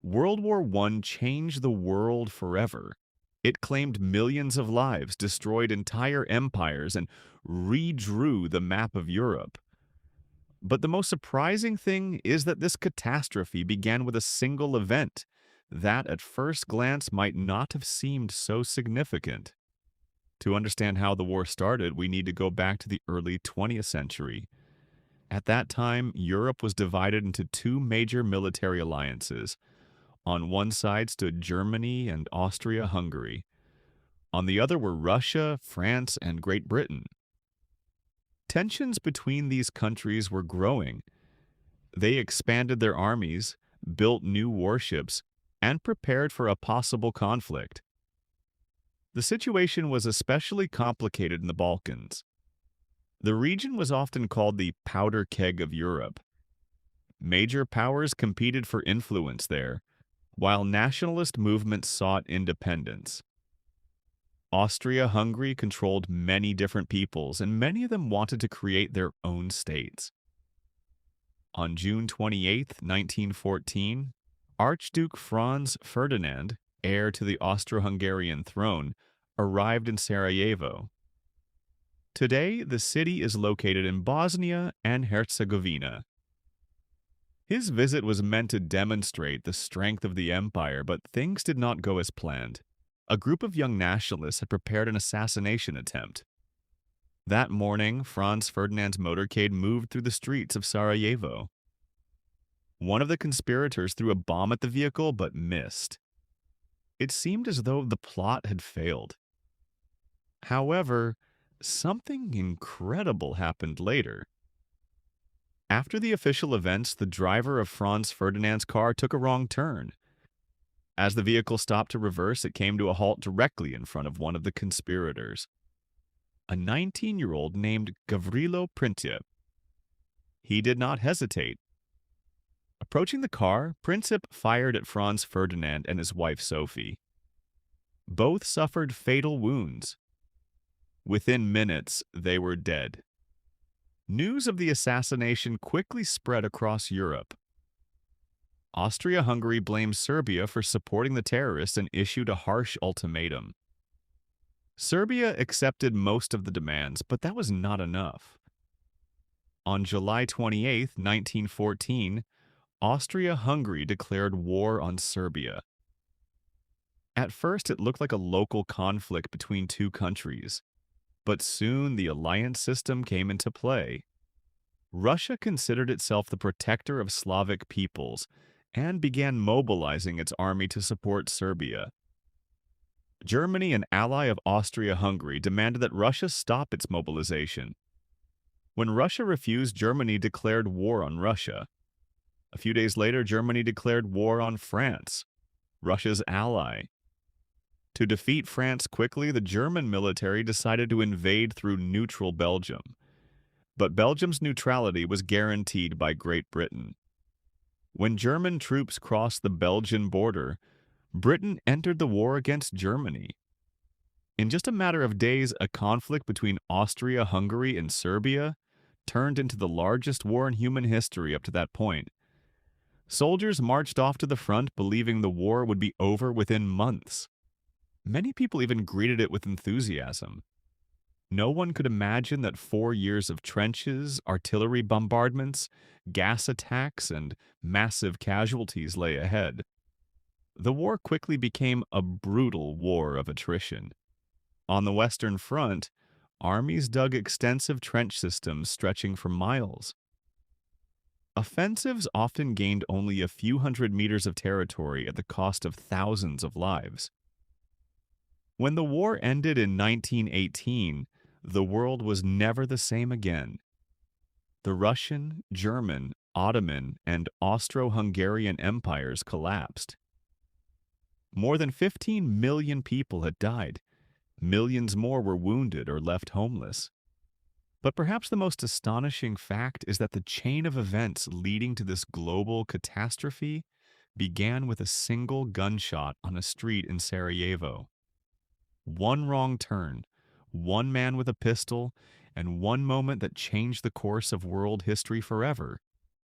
World War I changed the world forever. It claimed millions of lives, destroyed entire empires, and redrew the map of Europe. But the most surprising thing is that this catastrophe began with a single event that, at first glance, might not have seemed so significant. To understand how the war started, we need to go back to the early 20th century. At that time, Europe was divided into two major military alliances. On one side stood Germany and Austria-Hungary. On the other were Russia, France, and Great Britain. Tensions between these countries were growing. They expanded their armies, built new warships, and prepared for a possible conflict. The situation was especially complicated in the Balkans. The region was often called the powder keg of Europe. Major powers competed for influence there, while nationalist movements sought independence. Austria-Hungary controlled many different peoples, and many of them wanted to create their own states. On June 28, 1914, Archduke Franz Ferdinand, heir to the Austro-Hungarian throne, arrived in Sarajevo. Today, the city is located in Bosnia and Herzegovina. His visit was meant to demonstrate the strength of the empire, but things did not go as planned. A group of young nationalists had prepared an assassination attempt. That morning, Franz Ferdinand's motorcade moved through the streets of Sarajevo. One of the conspirators threw a bomb at the vehicle, but missed. It seemed as though the plot had failed. However, something incredible happened later. After the official events, the driver of Franz Ferdinand's car took a wrong turn. As the vehicle stopped to reverse, it came to a halt directly in front of one of the conspirators, a 19-year-old named Gavrilo Princip. He did not hesitate. Approaching the car, Princip fired at Franz Ferdinand and his wife Sophie. Both suffered fatal wounds. Within minutes, they were dead. News of the assassination quickly spread across Europe. Austria-Hungary blamed Serbia for supporting the terrorists and issued a harsh ultimatum. Serbia accepted most of the demands, but that was not enough. On July 28, 1914, Austria-Hungary declared war on Serbia. At first, it looked like a local conflict between two countries, but soon the alliance system came into play. Russia considered itself the protector of Slavic peoples and began mobilizing its army to support Serbia. Germany, an ally of Austria-Hungary, demanded that Russia stop its mobilization. When Russia refused, Germany declared war on Russia. A few days later, Germany declared war on France, Russia's ally. To defeat France quickly, the German military decided to invade through neutral Belgium. But Belgium's neutrality was guaranteed by Great Britain. When German troops crossed the Belgian border, Britain entered the war against Germany. In just a matter of days, a conflict between Austria-Hungary and Serbia turned into the largest war in human history up to that point. Soldiers marched off to the front believing the war would be over within months. Many people even greeted it with enthusiasm. No one could imagine that 4 years of trenches, artillery bombardments, gas attacks, and massive casualties lay ahead. The war quickly became a brutal war of attrition. On the Western Front, armies dug extensive trench systems stretching for miles. Offensives often gained only a few hundred meters of territory at the cost of thousands of lives. When the war ended in 1918, the world was never the same again. The Russian, German, Ottoman, and Austro-Hungarian empires collapsed. More than 15 million people had died. Millions more were wounded or left homeless. But perhaps the most astonishing fact is that the chain of events leading to this global catastrophe began with a single gunshot on a street in Sarajevo. One wrong turn, one man with a pistol, and one moment that changed the course of world history forever.